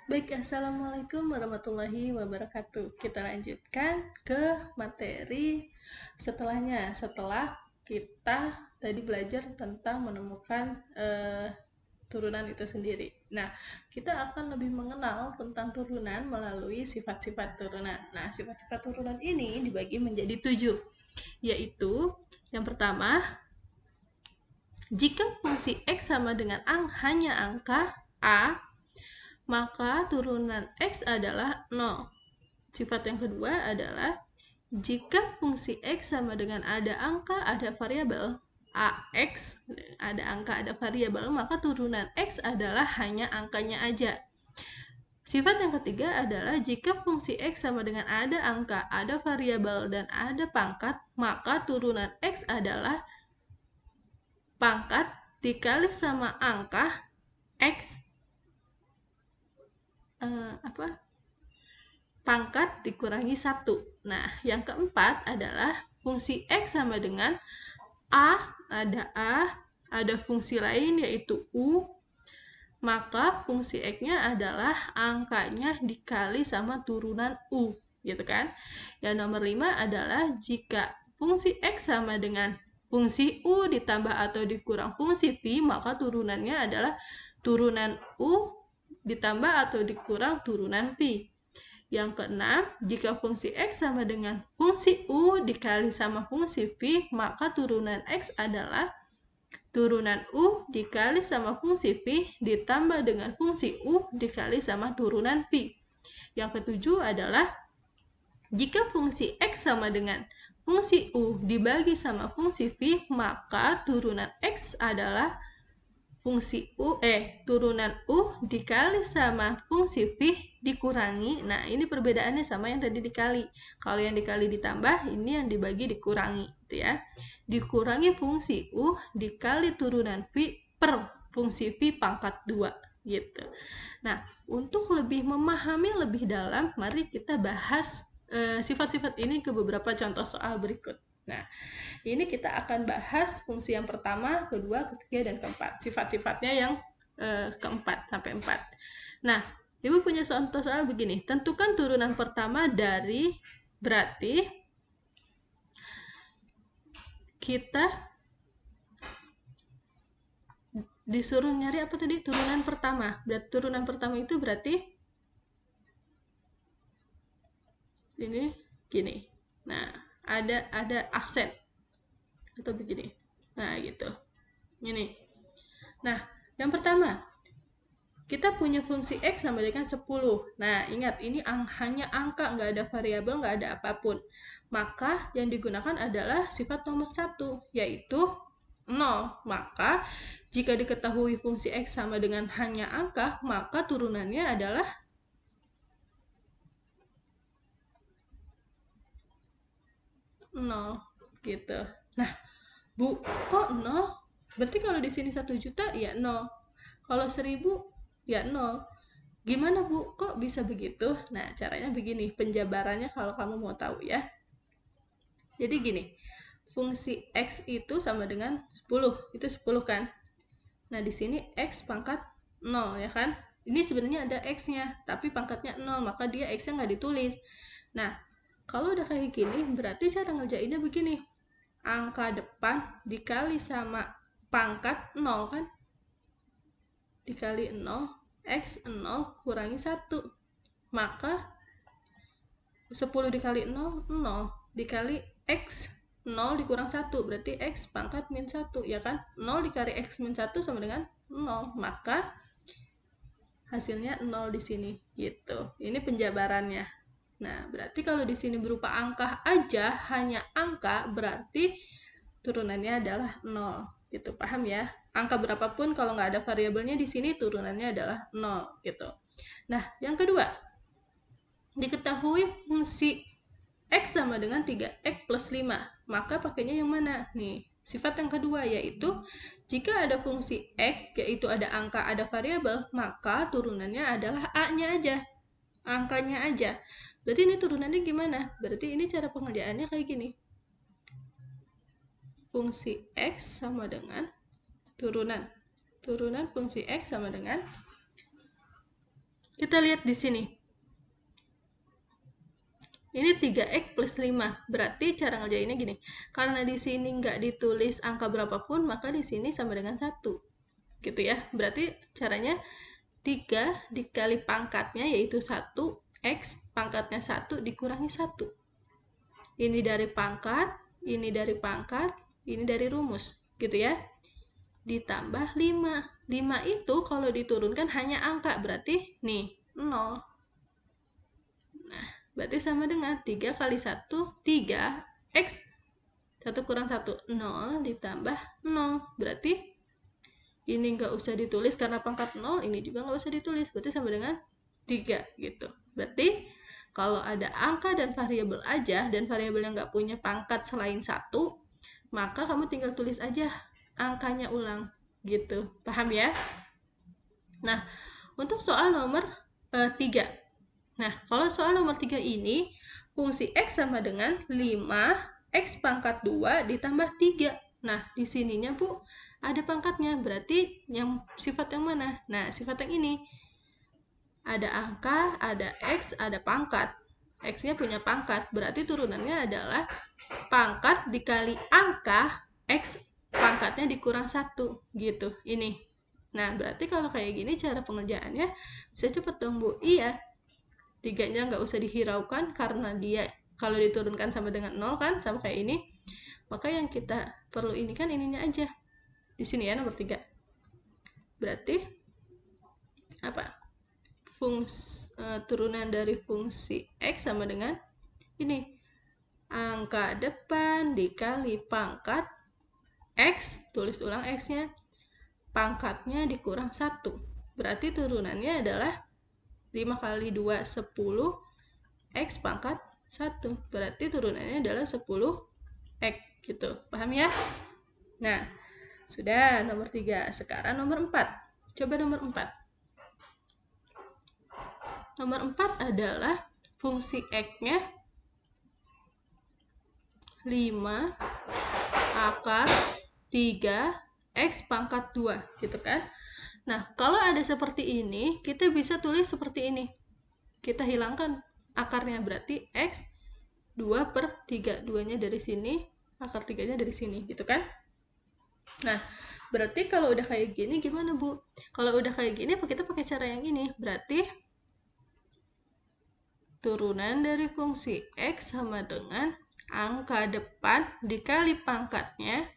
Baik, Assalamualaikum warahmatullahi wabarakatuh. Kita lanjutkan ke materi setelahnya. Setelah kita tadi belajar tentang menemukan turunan itu sendiri. Nah, kita akan lebih mengenal tentang turunan melalui sifat-sifat turunan. Nah, sifat-sifat turunan ini dibagi menjadi 7, yaitu yang pertama, jika fungsi X sama dengan hanya angka A, maka turunan X adalah 0. Sifat yang kedua adalah jika fungsi X sama dengan ada angka, ada variabel AX, ada angka, ada variabel, maka turunan X adalah hanya angkanya aja. Sifat yang ketiga adalah jika fungsi X sama dengan ada angka, ada variabel, dan ada pangkat, maka turunan X adalah pangkat dikali sama angka X pangkat dikurangi 1. Nah, yang keempat adalah fungsi X sama dengan ada fungsi lain yaitu U, maka fungsi X-nya adalah angkanya dikali sama turunan U, gitu kan? Yang nomor 5 adalah jika fungsi X sama dengan fungsi U ditambah atau dikurang fungsi V, maka turunannya adalah turunan U ditambah atau dikurang turunan V. Yang keenam, jika fungsi X sama dengan fungsi U dikali sama fungsi V, maka turunan X adalah turunan U dikali sama fungsi V ditambah dengan fungsi U dikali sama turunan V. Yang ketujuh adalah jika fungsi X sama dengan fungsi U dibagi sama fungsi V, maka turunan X adalah turunan U dikali sama fungsi V dikurangi. Nah, ini perbedaannya sama yang tadi dikali. Kalau yang dikali ditambah, ini yang dibagi dikurangi, gitu ya. Dikurangi fungsi U dikali turunan V per fungsi V pangkat 2, gitu. Nah, untuk lebih memahami lebih dalam, mari kita bahas sifat-sifat ini ke beberapa contoh soal berikut. Nah, ini kita akan bahas fungsi yang pertama, kedua, ketiga, dan keempat. Sifat-sifatnya yang keempat sampai 4. Nah, Ibu punya contoh soal begini. Tentukan turunan pertama dari, berarti kita disuruh nyari apa tadi? Turunan pertama. Berarti turunan pertama itu berarti ini gini. Nah, ada aksen atau begini. Nah, gitu. Ini. Nah, yang pertama, kita punya fungsi X sama dengan 10. Nah, ingat, ini hanya angka, nggak ada variabel, nggak ada apapun. Maka yang digunakan adalah sifat nomor 1, yaitu 0. Maka, jika diketahui fungsi X sama dengan hanya angka, maka turunannya adalah 0. Gitu. Nah, Bu, kok 0? Berarti kalau di sini 1 juta, ya 0. Kalau 1000, ya 0. Gimana Bu, kok bisa begitu? Nah, caranya begini, penjabarannya kalau kamu mau tahu ya. Jadi gini, fungsi X itu sama dengan 10, itu 10 kan? Nah, di sini X pangkat 0 ya kan? Ini sebenarnya ada X-nya, tapi pangkatnya 0, maka dia X-nya nggak ditulis. Nah, kalau udah kayak gini, berarti cara ngerjainnya begini. Angka depan dikali sama pangkat 0 kan? Dikali 0, X 0 kurangi 1. Maka 10 dikali 0, 0. Dikali X 0 dikurang 1, berarti X pangkat min 1, ya kan? 0 dikali X min 1 sama dengan 0. Maka hasilnya 0 di sini, gitu. Ini penjabarannya. Nah, berarti kalau di sini berupa angka aja, hanya angka, berarti turunannya adalah 0. Gitu, paham ya? Angka berapapun kalau nggak ada variabelnya di sini, turunannya adalah 0, gitu. Nah, yang kedua, diketahui fungsi X sama dengan 3X plus 5. Maka pakainya yang mana? Nih, sifat yang kedua yaitu jika ada fungsi X, yaitu ada angka, ada variabel, maka turunannya adalah A-nya aja. Angkanya aja. Berarti ini turunannya gimana? Berarti ini cara pengerjaannya kayak gini. Fungsi X sama dengan turunan. Turunan fungsi X sama dengan Kita lihat di sini. Ini 3x plus 5. Berarti cara ngerjainnya gini. Karena di sini nggak ditulis angka berapapun, maka di sini sama dengan 1. Gitu ya. Berarti caranya 3 dikali pangkatnya yaitu 1, x pangkatnya 1 dikurangi 1. Ini dari pangkat, ini dari pangkat, ini dari rumus. Gitu ya. Ditambah 5. 5 itu kalau diturunkan hanya angka. Berarti nih, 0. Nah, berarti sama dengan 3 kali 1, 3, X 1 kurang 1, 0 ditambah 0. Berarti ini nggak usah ditulis karena pangkat 0, ini juga nggak usah ditulis. Berarti sama dengan 3 gitu. Berarti kalau ada angka dan variabel aja, dan variabel yang nggak punya pangkat selain 1, maka kamu tinggal tulis aja angkanya ulang. Gitu. Paham ya? Nah, untuk soal nomor 3. Nah, kalau soal nomor 3 ini, fungsi X sama dengan 5X pangkat 2 ditambah 3. Nah, di sininya Bu, ada pangkatnya. Berarti yang sifat yang mana? Nah, sifat yang ini. Ada angka, ada X, ada pangkat. X-nya punya pangkat. Berarti turunannya adalah pangkat dikali angka, X pangkatnya dikurang 1. Gitu, ini. Nah, berarti kalau kayak gini cara pengerjaannya bisa cepet dong Bu. Iya, 3-nya nggak usah dihiraukan karena dia kalau diturunkan sama dengan 0 kan, sama kayak ini. Maka yang kita perlu ini kan ininya aja. Di sini ya nomor 3. Berarti apa? Turunan dari fungsi X sama dengan ini. Angka depan dikali pangkat X, tulis ulang X-nya. Pangkatnya dikurang 1. Berarti turunannya adalah 5 kali 2, 10. X pangkat 1. Berarti turunannya adalah 10x gitu. Paham ya? Nah, sudah nomor 3. Sekarang nomor 4. Coba nomor 4. Nomor 4 adalah fungsi X-nya 5 akar 3 X pangkat 2 gitu kan. Nah, kalau ada seperti ini, kita bisa tulis seperti ini. Kita hilangkan akarnya, berarti X 2/3. 2-nya dari sini, akar 3-nya dari sini, gitu kan? Nah, berarti kalau udah kayak gini gimana, Bu? Kalau udah kayak gini, kita pakai cara yang ini. Berarti turunan dari fungsi X sama dengan angka depan dikali pangkatnya,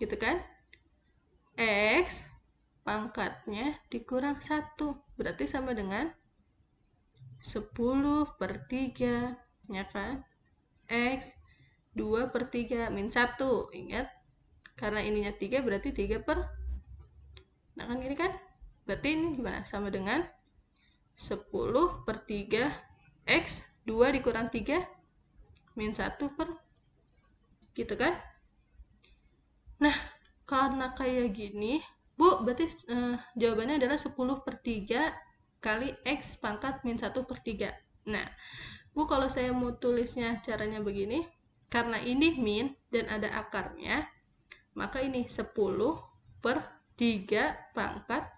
gitu kan? X pangkatnya dikurang 1. Berarti sama dengan 10/3, ya kan? X 2/3 min 1. Ingat, karena ininya 3 berarti 3 per. Nah kan gini kan? Berarti ini gimana? Sama dengan 10/3 X 2 dikurang 3 min 1 per. Gitu kan? Nah, karena kayak gini, Bu, berarti jawabannya adalah 10/3 kali X pangkat min 1/3. Nah, Bu, kalau saya mau tulisnya caranya begini, karena ini min dan ada akarnya, maka ini 10/3 pangkat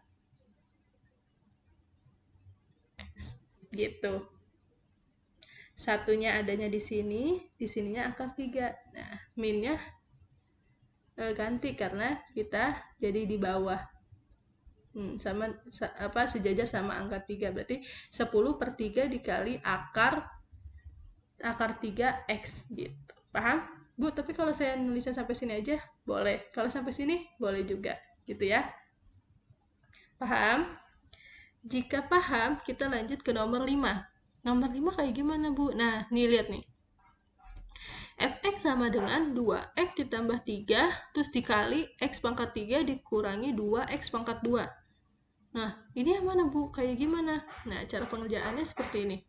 X. Gitu. Satunya adanya di sini, di sininya angka 3. Nah, minnya ganti karena kita jadi di bawah. Sama sejajar sama angka 3. Berarti 10/3 dikali akar 3x gitu. Paham? Bu, tapi kalau saya nulisnya sampai sini aja boleh. Kalau sampai sini boleh juga, gitu ya. Paham? Jika paham, kita lanjut ke nomor 5. Nomor 5 kayak gimana, Bu? Nah, nih lihat nih. Fx sama dengan 2x ditambah 3, terus dikali x pangkat 3 dikurangi 2x pangkat 2. Nah, ini yang mana, Bu? Kayak gimana? Nah, cara pengerjaannya seperti ini.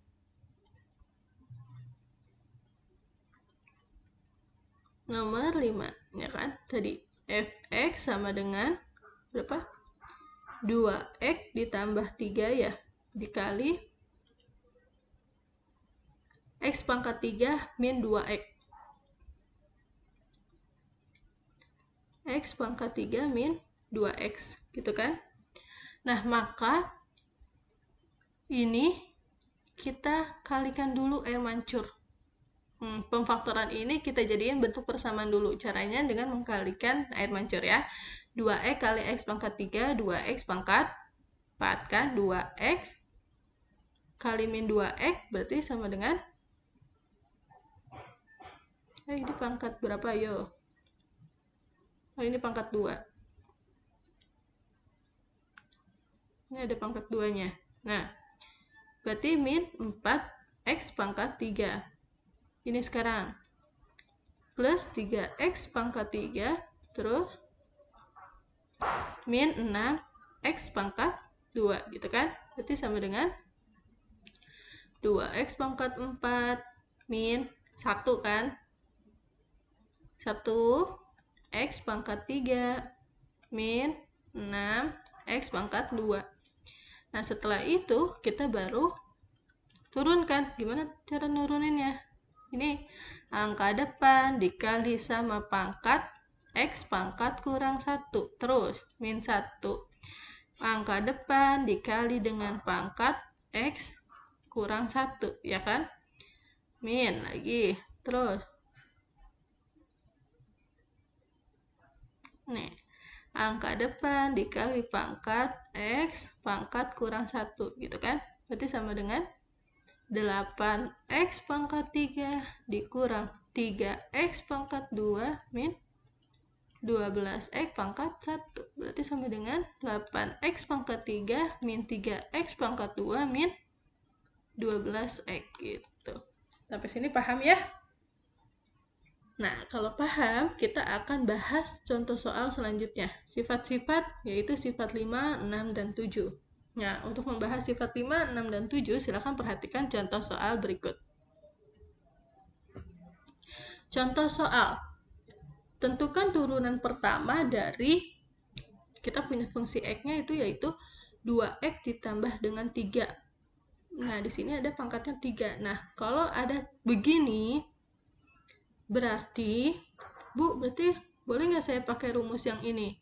Nomor 5, ya kan? Tadi Fx sama dengan berapa? 2x ditambah 3 ya, dikali x pangkat 3 min 2x. X pangkat 3 min 2x, gitu kan? Nah, maka ini kita kalikan dulu air mancur. Pemfaktoran ini kita jadiin bentuk persamaan dulu. Caranya dengan mengkalikan air mancur ya. 2x kali x pangkat 3, 2x pangkat 4 kan? 2x kali min 2x berarti sama dengan ini pangkat berapa yo? Oh, ini pangkat 2. Ini ada pangkat 2-nya. Nah, berarti min 4x pangkat 3. Ini sekarang. Plus 3x pangkat 3. Terus min 6x pangkat 2. Gitu kan? Berarti sama dengan 2x pangkat 4 min 1 kan? 1x pangkat 3 min 6x pangkat 2. Nah, setelah itu kita baru turunkan. Gimana cara nuruninnya? Ini angka depan dikali sama pangkat x pangkat kurang 1. Terus min 1. Angka depan dikali dengan pangkat x kurang 1. Ya kan? Min lagi. Terus nih, angka depan dikali pangkat x pangkat kurang 1, gitu kan? Berarti sama dengan 8x pangkat 3 dikurang 3x pangkat 2 min 12x pangkat 1. Berarti sama dengan 8x pangkat 3 min 3x pangkat 2 min 12x gitu. Sampai sini paham ya? Nah, kalau paham, kita akan bahas contoh soal selanjutnya. Sifat-sifat, yaitu sifat 5, 6, dan 7. Nah, untuk membahas sifat 5, 6, dan 7, silakan perhatikan contoh soal berikut. Contoh soal. Tentukan turunan pertama dari, kita punya fungsi x-nya itu yaitu 2x ditambah dengan 3. Nah, di sini ada pangkatnya 3. Nah, kalau ada begini, berarti, Bu, berarti boleh nggak saya pakai rumus yang ini?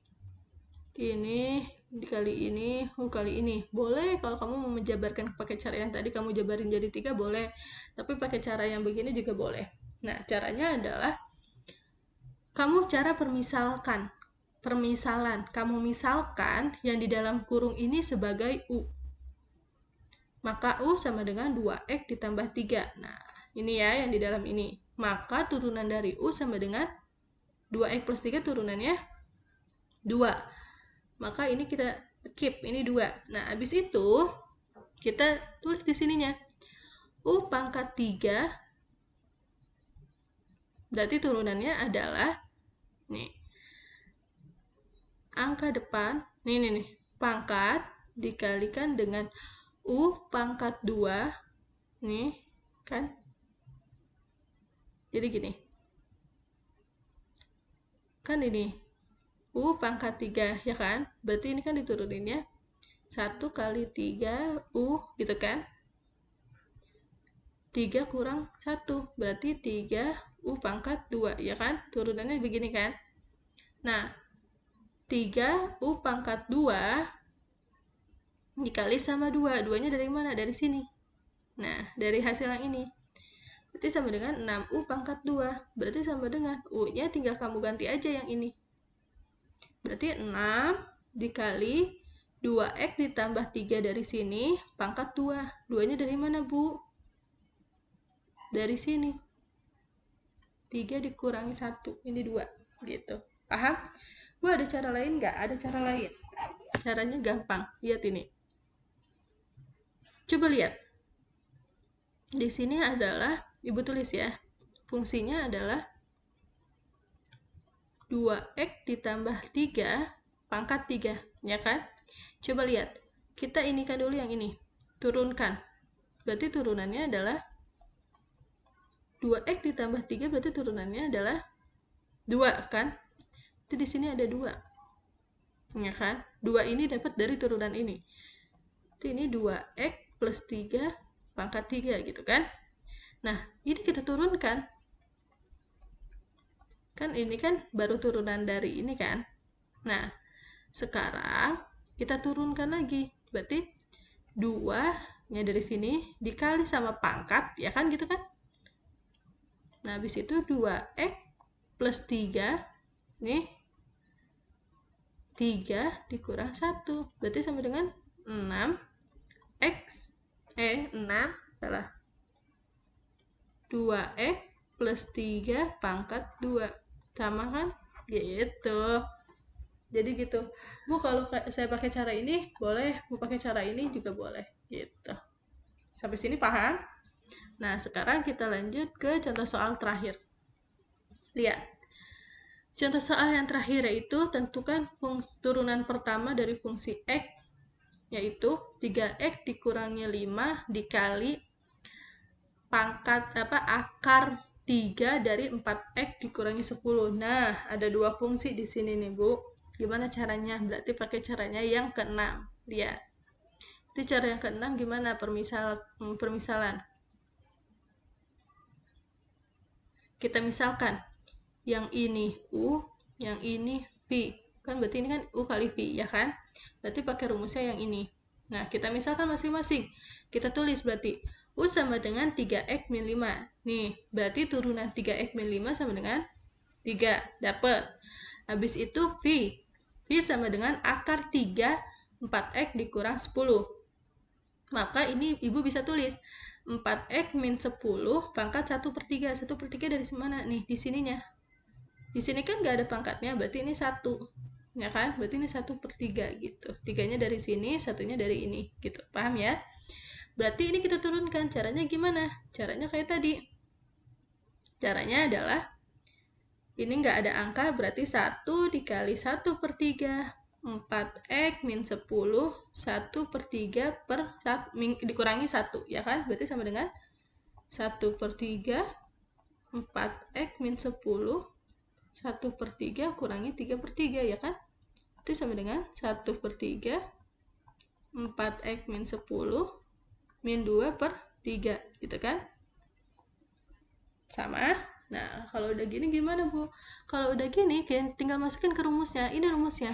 Ini dikali ini, kali ini. Boleh kalau kamu mau menjabarkan pakai cara yang tadi kamu jabarin jadi 3, boleh. Tapi pakai cara yang begini juga boleh. Nah, caranya adalah kamu cara permisalan. Kamu misalkan yang di dalam kurung ini sebagai U. Maka U sama dengan 2x ditambah 3. Nah, ini ya yang di dalam ini. Maka turunan dari U sama dengan 2x plus 3 turunannya 2. Maka ini kita keep, ini 2. Nah, habis itu kita tulis di sininya. U pangkat 3 berarti turunannya adalah nih. Angka depan, nih, pangkat dikalikan dengan U pangkat 2. Nih, kan? Jadi gini. Kan ini U pangkat 3, ya kan? Berarti ini kan dituruninnya 1 kali 3 U, gitu kan? 3 kurang 1, berarti 3 U pangkat 2, ya kan? Turunannya begini kan? Nah, 3 U pangkat 2 dikali sama 2. 2-nya dari mana? Dari sini. Nah, dari hasil yang ini. Berarti sama dengan 6U pangkat 2. Berarti sama dengan U-nya tinggal kamu ganti aja yang ini. Berarti 6 dikali 2x ditambah 3 dari sini, pangkat 2. 2-nya dari mana, Bu? Dari sini. 3 dikurangi 1. Ini 2. Gitu. Paham? Bu, ada cara lain nggak? Ada cara lain. Caranya gampang. Lihat ini. Coba lihat. Di sini adalah, Ibu tulis ya. Fungsinya adalah 2x ditambah 3 pangkat 3, ya kan? Coba lihat. Kita inikan dulu yang ini. Turunkan. Berarti turunannya adalah 2x ditambah 3 berarti turunannya adalah 2, kan? Jadi di sini ada 2. Ya kan? 2 ini dapat dari turunan ini. Jadi ini 2x plus 3 pangkat 3 gitu kan? Nah, ini kita turunkan. Kan ini kan baru turunan dari ini kan? Nah, sekarang kita turunkan lagi. Berarti 2 nya dari sini dikali sama pangkat, ya kan gitu kan. Nah, habis itu 2x plus 3, nih 3 dikurang 1, berarti sama dengan 6x, 6, salah, 2x plus 3 pangkat 2, sama kan? Gitu. Jadi gitu. Bu, kalau saya pakai cara ini boleh, Bu pakai cara ini juga boleh, gitu. Sampai sini paham? Nah, sekarang kita lanjut ke contoh soal terakhir. Lihat. Contoh soal yang terakhir yaitu tentukan turunan pertama dari fungsi x, yaitu 3x dikurangi 5 dikali pangkat akar 3 dari 4x dikurangi 10. Nah, ada dua fungsi di sini nih, Bu. Gimana caranya? Berarti pakai caranya yang ke-6. Lihat. Itu cara yang ke-6 gimana? Permisalan. Kita misalkan yang ini U, yang ini V. Kan berarti ini kan U kali V, ya kan? Berarti pakai rumusnya yang ini. Nah, kita misalkan masing-masing. Kita tulis berarti U sama dengan 3x min 5. Nih, berarti turunan 3x min 5 sama dengan 3. Dapat. Habis itu V. V sama dengan akar 3, 4x dikurang 10. Maka ini Ibu bisa tulis 4x min 10 pangkat 1/3. 1/3 dari mana nih? Di sininya. Di sini kan nggak ada pangkatnya, berarti ini 1. Ya kan? Berarti ini 1/3 gitu. 3-nya dari sini, 1-nya dari ini. Gitu. Paham ya? Berarti ini kita turunkan. Caranya gimana? Caranya kayak tadi. Caranya adalah ini nggak ada angka, berarti 1 dikali 1/3. 4x min 10, 1/3 per 1, dikurangi 1, ya kan? Berarti sama dengan 1/3, 4x min 10, 1/3 kurangi 3/3, ya kan? Itu sama dengan 1/3, 4x min 10, min 2/3, gitu kan? Sama. Nah, kalau udah gini gimana, Bu? Kalau udah gini, tinggal masukin ke rumusnya. Ini rumusnya.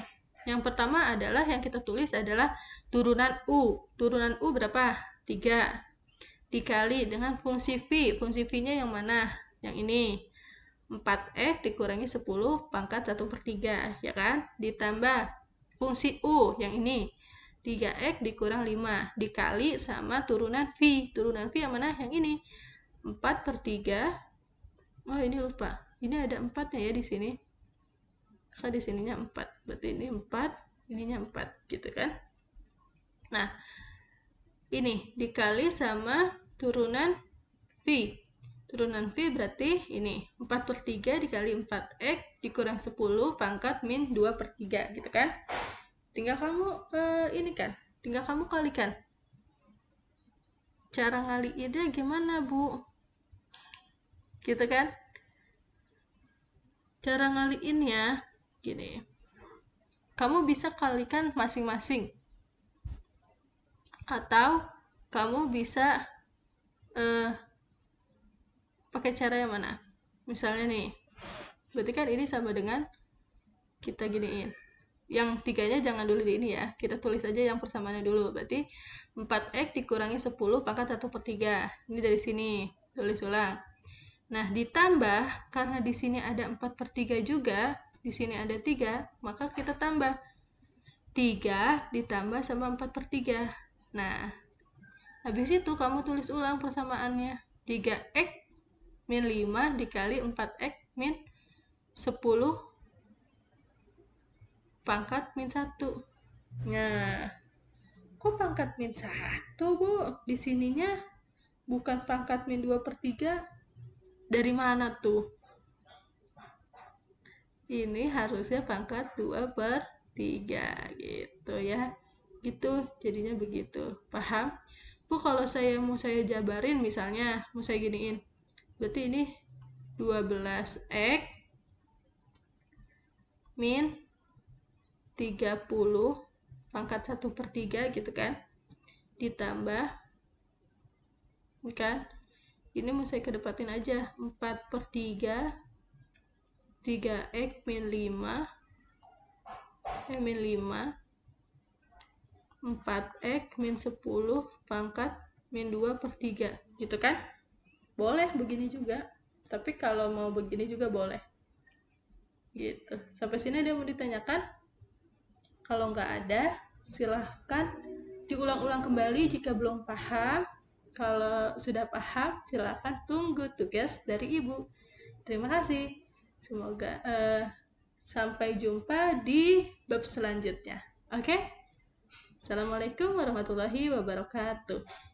Yang pertama adalah, yang kita tulis adalah turunan U. Turunan U berapa? 3. Dikali dengan fungsi V. Fungsi V-nya yang mana? Yang ini. 4x dikurangi 10 pangkat 1/3, ya kan? Ditambah fungsi U yang ini. 3x dikurang 5 dikali sama turunan V. Turunan V yang mana? Yang ini. 4/3. Oh, ini lupa. Ini ada 4-nya ya di sini. Maka di sininya 4. Berarti ini 4, ininya 4, gitu kan? Nah, ini dikali sama turunan V. Turunan V berarti ini 4/3 dikali 4x dikurang 10 pangkat min 2/3, gitu kan? Tinggal kamu ini kan, tinggal kamu kalikan. Cara ngaliinnya gimana, Bu? Gitu kan? Cara ngaliinnya gini. Kamu bisa kalikan masing-masing. Atau kamu bisa pakai cara yang mana? Misalnya nih, berarti kan ini sama dengan kita giniin. Yang 3-nya jangan dulu di ini ya, kita tulis aja yang persamaannya dulu. Berarti 4x dikurangi 10 pangkat 1/3. Ini dari sini, tulis ulang. Nah, ditambah, karena di sini ada 4/3 juga, di sini ada 3, maka kita tambah 3 ditambah sama 4/3. Nah, habis itu kamu tulis ulang persamaannya. 3x min 5 dikali 4x min 10 pangkat min 1. Nah, kok pangkat min 1, Bu? Di sininya bukan pangkat min 2/3. Dari mana tuh? Ini harusnya pangkat 2/3, gitu ya. Gitu, jadinya begitu. Paham? Bu, kalau mau saya jabarin, misalnya, mau saya giniin. Berarti ini 12x min 30 pangkat 1/3, gitu kan? Ditambah, kan? Ini mau saya kedepatin aja. 4/3, 3x min 5, min 5, 4x min 10 pangkat min 2/3 gitu kan. Boleh begini juga, tapi kalau mau begini juga boleh gitu. Sampai sini ada yang mau ditanyakan? Kalau nggak ada, silahkan diulang-ulang kembali jika belum paham. Kalau sudah paham, silahkan tunggu tugas dari Ibu. Terima kasih. Semoga sampai jumpa di bab selanjutnya. Oke? Assalamualaikum warahmatullahi wabarakatuh.